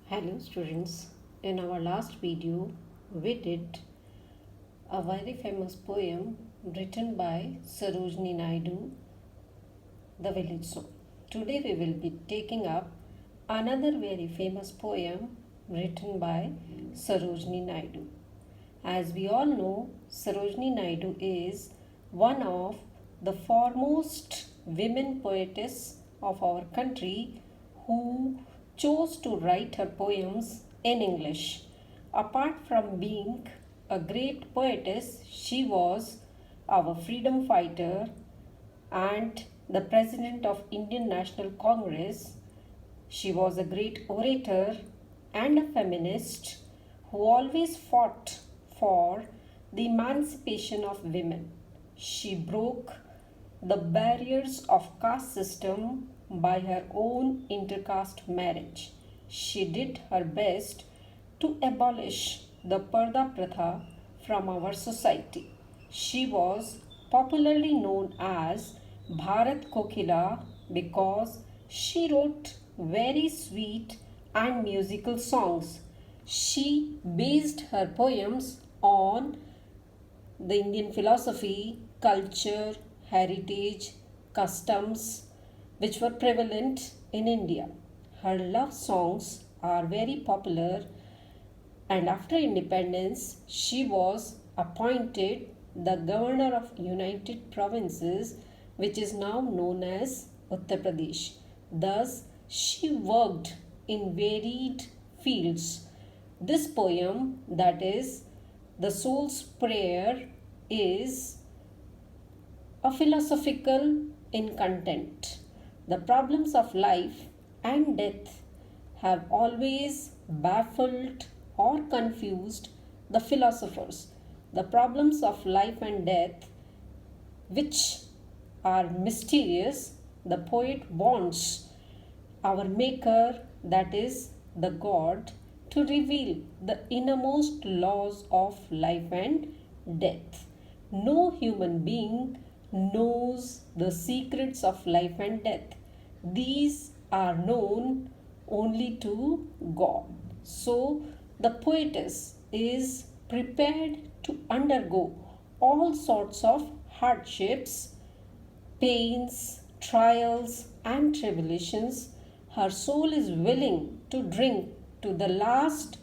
Hello students, in our last video we did a very famous poem written by Sarojini Naidu, The Village Song. Today we will be taking up another very famous poem written by Sarojini Naidu. As we all know, Sarojini Naidu is one of the foremost women poetess of our country who chose to write her poems in English. Apart from being a great poetess, she was our freedom fighter and the president of Indian National Congress. She was a great orator and a feminist who always fought for the emancipation of women. She broke the barriers of caste system by her own intercaste marriage. She did her best to abolish the Parda Pratha from our society. She was popularly known as Bharat Kokila because she wrote very sweet and musical songs. She based her poems on the Indian philosophy, culture, heritage, customs which were prevalent in India. Her love songs are very popular, and after independence she was appointed the governor of United Provinces, which is now known as Uttar Pradesh. Thus she worked in varied fields. This poem, that is The Soul's Prayer, is a philosophical in content. The problems of life and death have always baffled or confused the philosophers. The problems of life and death, which are mysterious, the poet wants our Maker, that is the God, to reveal the innermost laws of life and death. No human being knows the secrets of life and death. These are known only to God. So, the poetess is prepared to undergo all sorts of hardships, pains, trials, and tribulations. Her soul is willing to drink to the last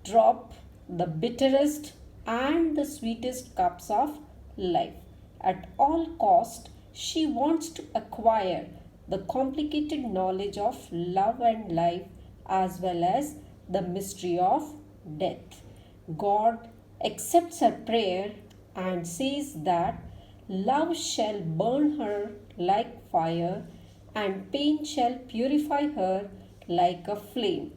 drop the bitterest and the sweetest cups of life. At all cost, she wants to acquire the complicated knowledge of love and life as well as the mystery of death. God accepts her prayer and says that love shall burn her like fire and pain shall purify her like a flame.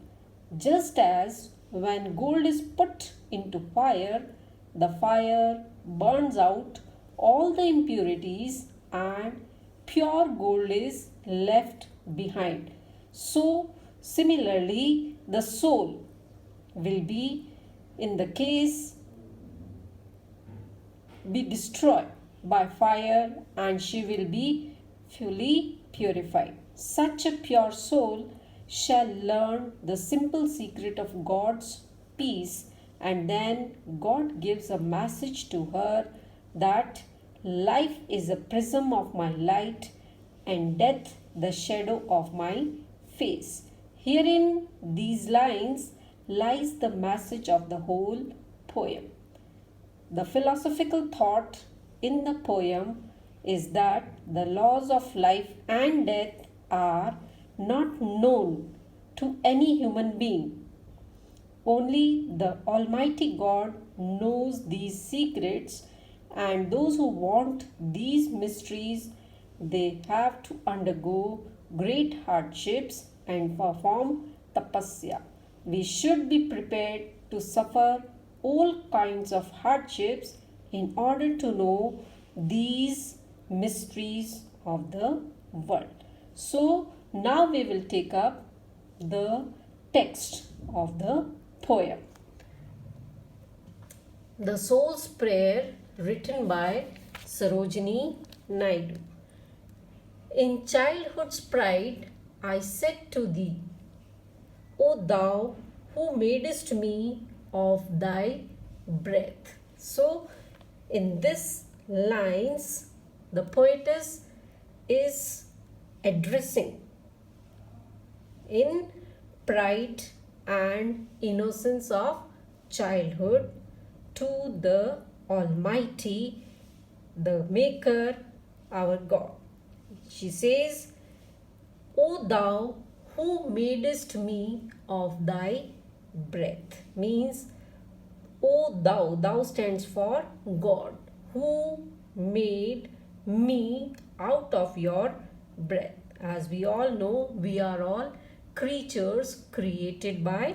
Just as when gold is put into fire, the fire burns out all the impurities and pure gold is left behind. So, similarly, the soul will be, in the case, be destroyed by fire and she will be fully purified. Such a pure soul shall learn the simple secret of God's peace, and then God gives a message to her that life is a prism of my light and death the shadow of my face. Herein these lines lies the message of the whole poem. The philosophical thought in the poem is that the laws of life and death are not known to any human being. Only the Almighty God knows these secrets, and those who want these mysteries, they have to undergo great hardships and perform tapasya. We should be prepared to suffer all kinds of hardships in order to know these mysteries of the world. So, now we will take up the text of the poem. The Soul's Prayer, written by Sarojini Naidu. In childhood's pride, I said to thee, O thou who madest me of thy breath. So, in this lines, the poetess is addressing in pride and innocence of childhood to the Almighty, the Maker, our God. She says, O thou who madest me of thy breath. Means, O thou stands for God, who made me out of your breath. As we all know, we are all creatures created by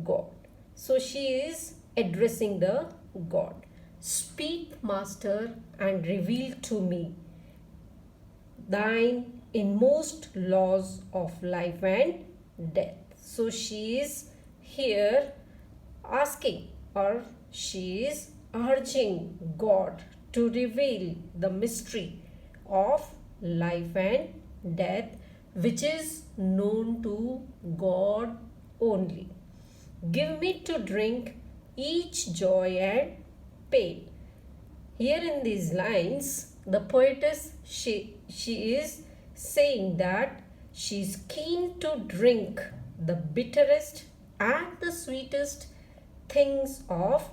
God. So she is addressing the God. Speak, Master, and reveal to me thine inmost laws of life and death. So she is here asking, or she is urging God to reveal the mystery of life and death, which is known to God only. Give me to drink each joy and pain. Here in these lines, the poetess, she is saying that she is keen to drink the bitterest and the sweetest things of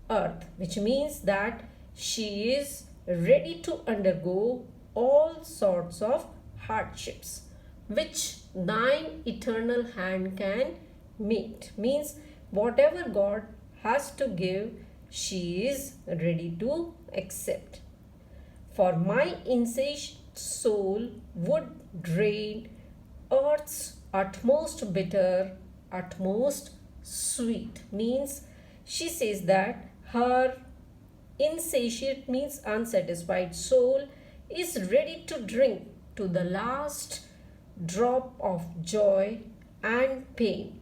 earth, which means that she is ready to undergo all sorts of hardships which thine eternal hand can meet. Means whatever God has to give, she is ready to accept. For my insatiate soul would drain earth's utmost bitter, utmost sweet. Means she says that her insatiate means unsatisfied soul is ready to drink to the last drop of joy and pain.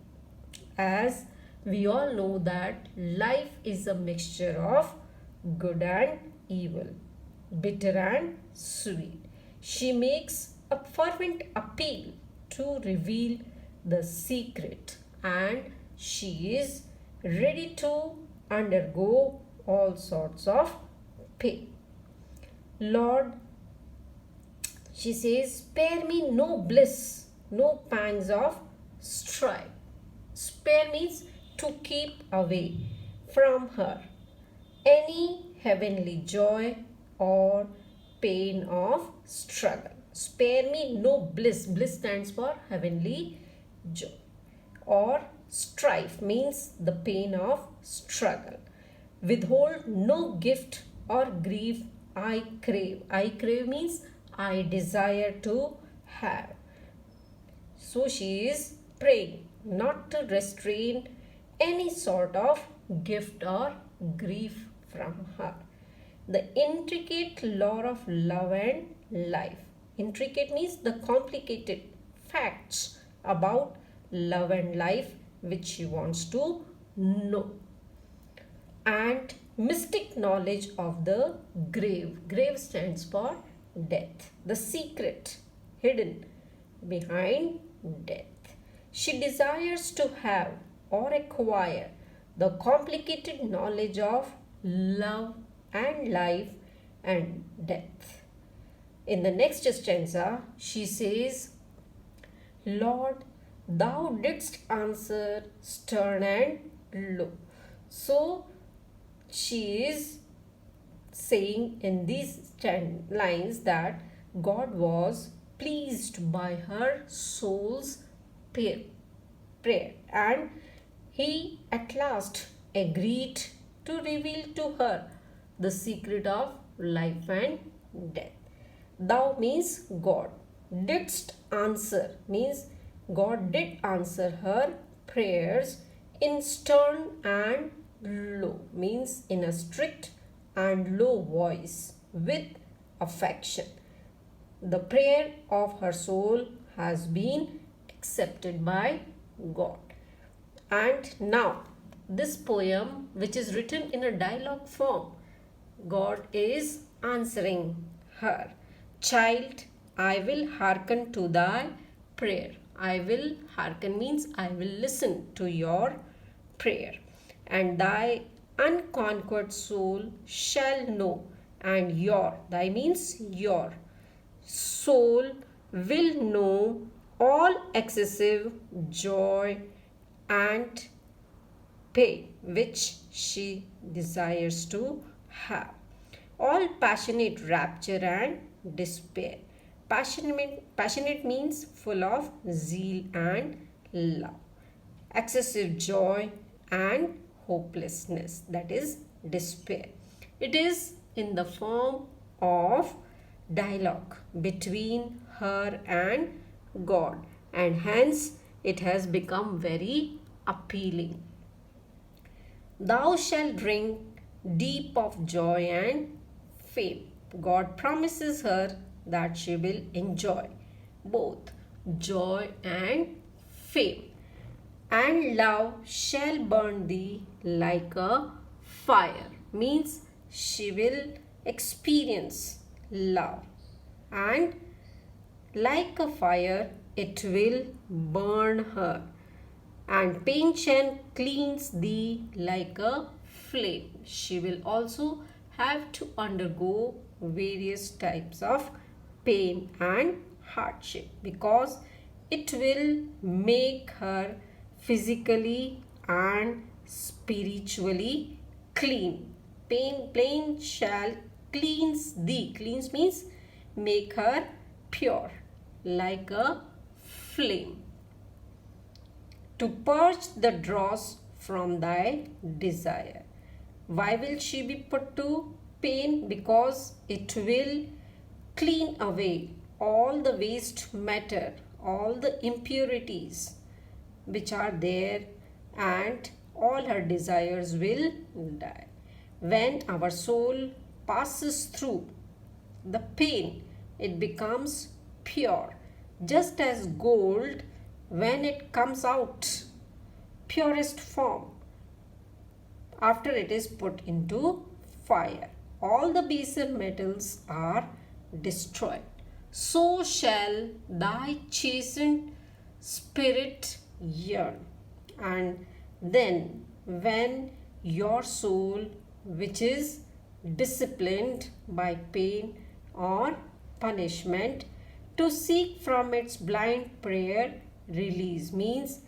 As we all know that life is a mixture of good and evil, bitter and sweet. She makes a fervent appeal to reveal the secret, and she is ready to undergo all sorts of pain. Lord, she says, spare me no bliss, no pangs of strife. Spare means to keep away from her any heavenly joy or pain of struggle. Spare me no bliss. Bliss stands for heavenly joy. Or strife means the pain of struggle. Withhold no gift or grief I crave. I crave means I desire to have. So she is praying not to restrain any sort of gift or grief from her. The intricate lore of love and life. Intricate means the complicated facts about love and life which she wants to know. And mystic knowledge of the grave. Grave stands for death. The secret hidden behind death. She desires to have or acquire the complicated knowledge of love and life and death. In the next stanza, she says, Lord, thou didst answer stern and low. So, she is saying in these lines that God was pleased by her soul's prayer, and he at last agreed to reveal to her the secret of life and death. Thou means God. Didst answer means God did answer her prayers in stern and low, means in a strict and low voice with affection. The prayer of her soul has been accepted by God. And now this poem, which is written in a dialogue form, God is answering her. Child, I will hearken to thy prayer. I will hearken means I will listen to your prayer. And thy unconquered soul shall know, and thy means your soul will know all excessive joy and pain which she desires to have, all passionate rapture and despair. Passionate means full of zeal and love. Excessive joy and hopelessness, that is despair. It is in the form of dialogue between her and God, and hence it has become very appealing. Thou shalt drink deep of joy and fame. God promises her that she will enjoy both joy and fame. And love shall burn thee like a fire. Means she will experience love. And like a fire, it will burn her. And pain shall cleanse thee like a flame. She will also have to undergo various types of pain and hardship, because it will make her physically and spiritually clean. Pain shall cleanse thee. Cleanse means make her pure like a flame, to purge the dross from thy desire. Why will she be put to pain? Because it will clean away all the waste matter, all the impurities which are there, and all her desires will die. When our soul passes through the pain, it becomes pure, just as gold when it comes out purest form after it is put into fire. All the baser metals are destroyed. So shall thy chastened spirit yearn. And then when your soul, which is disciplined by pain or punishment, to seek from its blind prayer release, means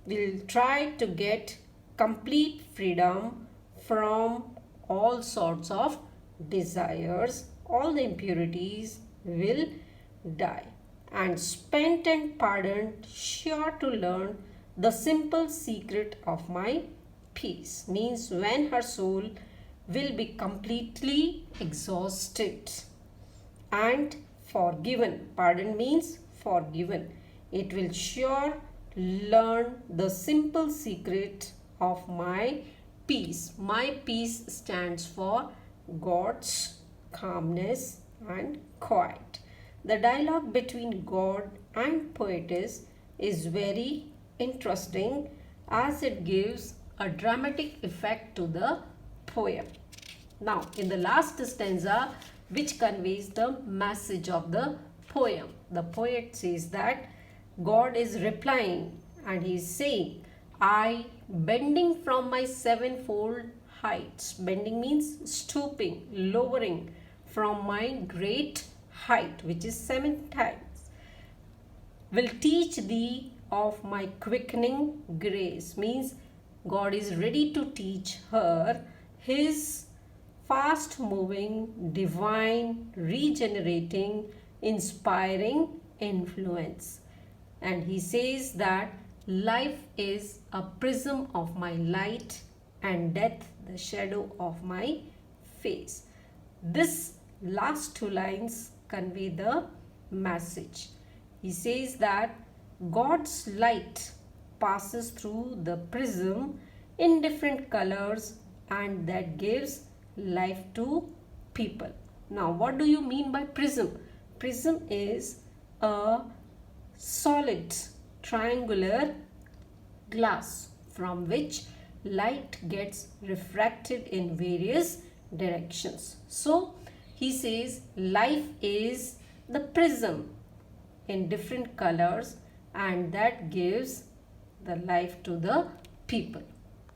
will try to get complete freedom from all sorts of desires, all the impurities will die. And spent and pardoned, sure to learn the simple secret of my peace. Means when her soul will be completely exhausted and forgiven. Pardon means forgiven. It will sure learn the simple secret of my peace. My peace stands for God's calmness and quiet. The dialogue between God and poetess is very interesting, as it gives a dramatic effect to the poem. Now, in the last stanza, which conveys the message of the poem, the poet says that God is replying, and he is saying, I, bending from my sevenfold heights. Bending means stooping, lowering from my great height, which is 7 times, will teach thee of my quickening grace. Means God is ready to teach her his fast moving, divine, regenerating, inspiring influence. And he says that life is a prism of my light, and death the shadow of my face. This last 2 lines convey the message. He says that God's light passes through the prism in different colors, and that gives life to people. Now, what do you mean by prism? Prism is a solid triangular glass from which light gets refracted in various directions. So he says life is the prism in different colors, and that gives the life to the people.